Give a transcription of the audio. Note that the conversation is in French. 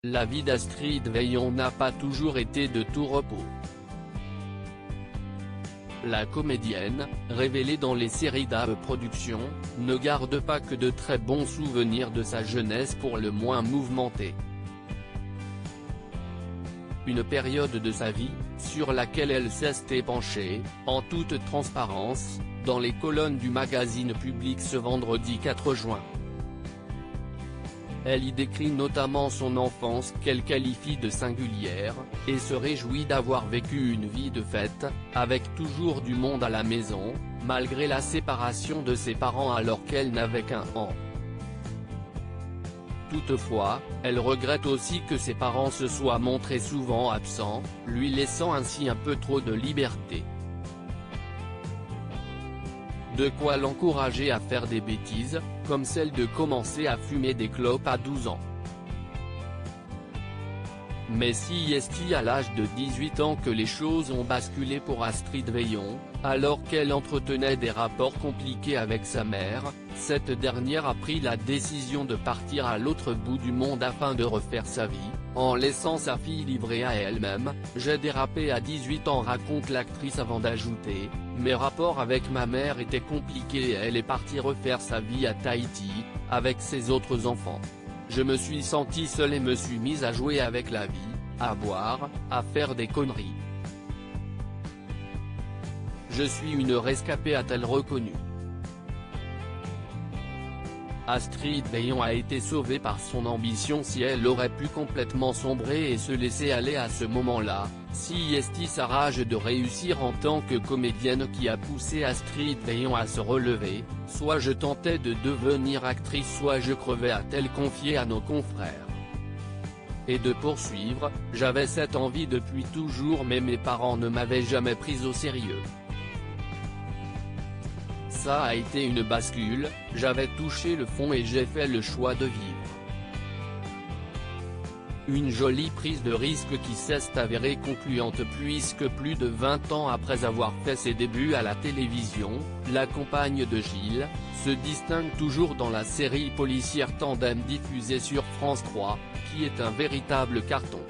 La vie d'Astrid Veillon n'a pas toujours été de tout repos. La comédienne, révélée dans les séries d'Ave Productions, ne garde pas que de très bons souvenirs de sa jeunesse pour le moins mouvementée. Une période de sa vie, sur laquelle elle s'est penchée, en toute transparence, dans les colonnes du magazine Public ce vendredi 4 juin. Elle y décrit notamment son enfance qu'elle qualifie de singulière, et se réjouit d'avoir vécu une vie de fête, avec toujours du monde à la maison, malgré la séparation de ses parents alors qu'elle n'avait qu'1 an. Toutefois, elle regrette aussi que ses parents se soient montrés souvent absents, lui laissant ainsi un peu trop de liberté. De quoi l'encourager à faire des bêtises, comme celle de commencer à fumer des clopes à 12 ans. Mais si est à l'âge de 18 ans que les choses ont basculé pour Astrid Veillon, alors qu'elle entretenait des rapports compliqués avec sa mère, cette dernière a pris la décision de partir à l'autre bout du monde afin de refaire sa vie, en laissant sa fille livrée à elle-même. J'ai dérapé à 18 ans, raconte l'actrice avant d'ajouter, mes rapports avec ma mère étaient compliqués et elle est partie refaire sa vie à Tahiti, avec ses autres enfants. Je me suis sentie seule et me suis mise à jouer avec la vie, à boire, à faire des conneries. Je suis une rescapée, a-t-elle reconnu. Astrid Veillon a été sauvée par son ambition. Si elle aurait pu complètement sombrer et se laisser aller à ce moment-là, si sa rage de réussir en tant que comédienne qui a poussé Astrid Veillon à se relever, soit je tentais de devenir actrice soit je crevais, a-t-elle confié à nos confrères. Et de poursuivre, j'avais cette envie depuis toujours mais mes parents ne m'avaient jamais prise au sérieux. Ça a été une bascule, j'avais touché le fond et j'ai fait le choix de vivre. Une jolie prise de risque qui s'est avérée concluante puisque plus de 20 ans après avoir fait ses débuts à la télévision, la compagne de Gilles, se distingue toujours dans la série policière Tandem diffusée sur France 3, qui est un véritable carton.